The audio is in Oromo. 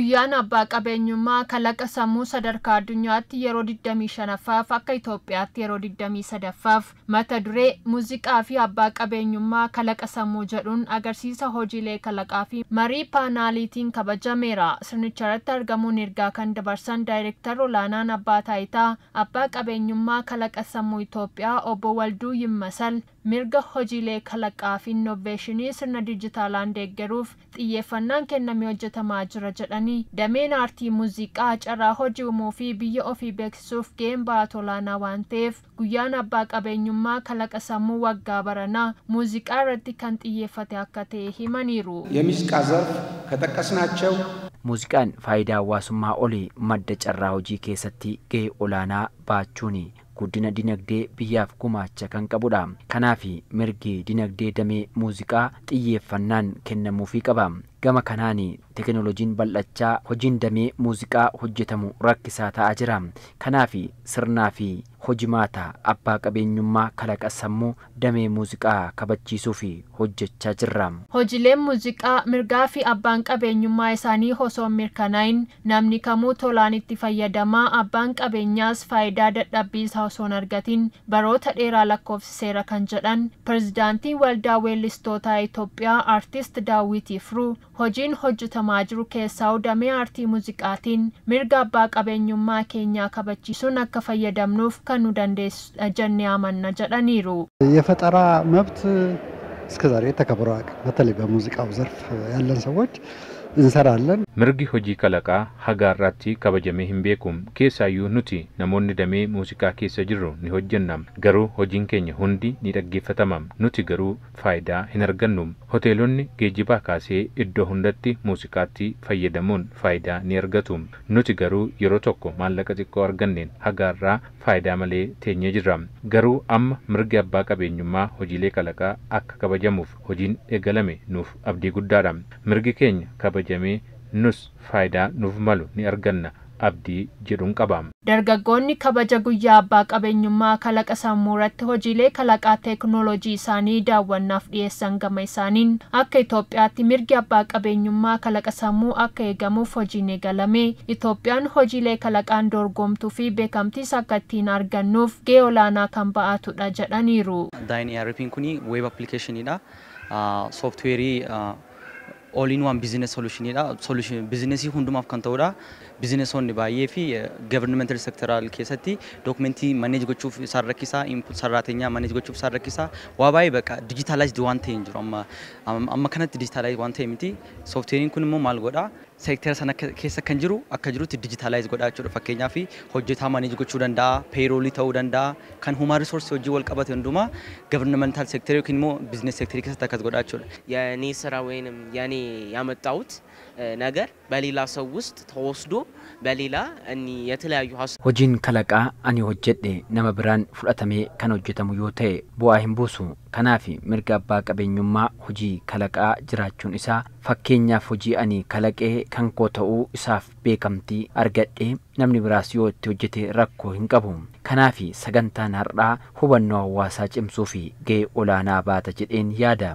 Guyyaan abbaa qabeenyummaa kalaqa sammuu sadarkaa addunyaatti yeroo 25ffaaf akka Itoophiyaatti yeroo 23ffaaf mata duree muuziqaa fi abbaa qabeenyummaa kalaqa sammuu jedhuun agarsiisa hojiilee kalaqaa fi marii paanaaliitiin kabajameera. Sirnicharratti argamuun ergaa kan dabarsan daayireektar olaanaan abbaa taayitaa abbaa qabeenyummaa kalaqa sammuu Itoophiyaa obbo Walduu Yimmasal mirga hojiilee kalaqaa fi innoveeshinii sirna dijitaalaan deeggaruuf xiyyeeffannaan kennamee hojjetamaa jira jedhanii dameen aartii muuziqaa carraa hojii uumuu fi biyya ofii beeksisuuf gaheen ba'aa olaanaa waan ta'eef guyyaan abbaa qabeenyummaa kalaqa sammuu waggaa baranaa muuziqaa irratti kan xiyyeeffate akka ta'e himaniiru. የሙዚቃ ዘርፍ ከጠቀስናቸው muuziqaan faayidaa hawaasummaa olii madda carraa hojii keessatti gahee olaanaa baachuuni guddina dinagdee biyyaaf gumaacha kan qabudha. Kanaaf mirgi dinagdee damee muuziqaa xiyyeeffannaan kennamuufii qaba. Gama kanaan teknooloojiin bal'achaa hojiin damee muuziqaa hojjetamu rakkisaa ta'aa jira. Kanaaf sirnaa fi hojimaata abbaa qabeenyummaa kalaqa sammuu damee muuziqaa kabachiisuu fi hojjechaa jirra. Hojiileen muuziqaa mirgaa fi abbaan qabeenyummaa isaanii osoo mirkanaa'in namni kamuu tolaan itti fayyadamaa abbaan qabeenyaas faayidaa dadhabbii isaa osoo hin argatin baroota dheeraa lakkoofsiseera kan jedhan pirezidaantiin waldaa weellistootaa Itoophiyaa aartist Daawit Ifruu hojiin hojjetamaa jiru keessaa damee aartii muuziqaatiin mirga abbaa qabeenyummaa keenyaa kabachiisuun akka fayyadamnuuf kan nu dandeessu jennee amanna jedhaniiru. የፈጠራ መብት እስከዛሬ ተከብሮ አያውቅም። በተለይ በሙዚቃው ዘርፍ ያለን ሰዎች እንሰራለን። mirgi hojii kalaqaa hagaarratti kabajamee hin beekum. Keessaayyuu nuti namoonni damee muuziqaa keessa jirru ni hojjenna. Garuu hojiin keenya hundi ni dhaggeeffatama. Nuti garuu faayidaa hin argannu. Hoteelonni geejjibaa kaasee iddoo hundatti muuziqaatti fayyadamuun faayidaa ni argatu. Nuti garuu yeroo tokko maallaqa xiqqoo arganneen hagaarraa faayidaa malee teenyee jirra. Garuu amma mirgi abbaa qabeenyummaa hojiilee kalaqaa akka kabajamuuf hojiin eegalame nuuf abdii guddaadha. Mirgi keenya kabajamee nus faayidaa nuuf malu ni arganna abdii jedhuun qabam. Dargaggoonni kabaja guyyaa abbaa qabeenyummaa kalaqa sammuu irratti hojiilee kalaqaa teeknooloojii isaanii daawwannaaf dhiyeessan gama isaaniin akka Itoophiyaatti mirgi abbaa qabeenyummaa kalaqa sammuu akka eegamuuf hojiin eegalame Itoophiyaan hojiilee kalaqaan dorgomtuu fi beekamtiis akka ittiin argannuuf gahee olaanaa kan ba'atudha jedhaniiru. Daayinii ERP'n kuni web applicationidha. Softweerii all-in-one business solution business hundumaaf kan ta'udha. Businessonni baay'ee fi governmental sectoral keessatti documentii manage gochuuf isaan rakkisaa input sarrateenyaa manage gochuuf isaan rakkisaa waa baay'ee bakka digitalized waan ta'e hin jiru amma kanatti digitalized waan ta'e miti. Softweeriin kun immoo maal godha seektara sana keessa kan jiru akka jirutti digitalize godhaa jechuudha. Fakkeenyaaf hojjetaa manage gochuu danda'a, payroll ta'uu danda'a, kan human resource hojii wal qabate hundumaa governmental sector yookiin immoo business sector keessatti akkas godhaa jechuudha. የኔ ስራ ወይንም ያኔ ያመጣሁት ነገር በሌላ ሰው ውስጥ ተወስዶ በሌላ እኒ የተለያዩ hojiin kalaqaa ani hojjedhe nama biraan fudhatamee kan hojjetamu yoo ta'e bu'aa hin buusu. Kanaaf mirga abbaa qabeenyummaa hojii kalaqaa jiraachuun isaa fakkeenyaaf hojii ani kalaqee kan koo ta'uu isaaf beekamtii argadhe namni biraas yoo itti hojjete rakkoo hin qabu. Kanaaf sagantaan har'aa hubannoo hawaasaa cimsuu fi gahee olaanaa baata jedheen yaada.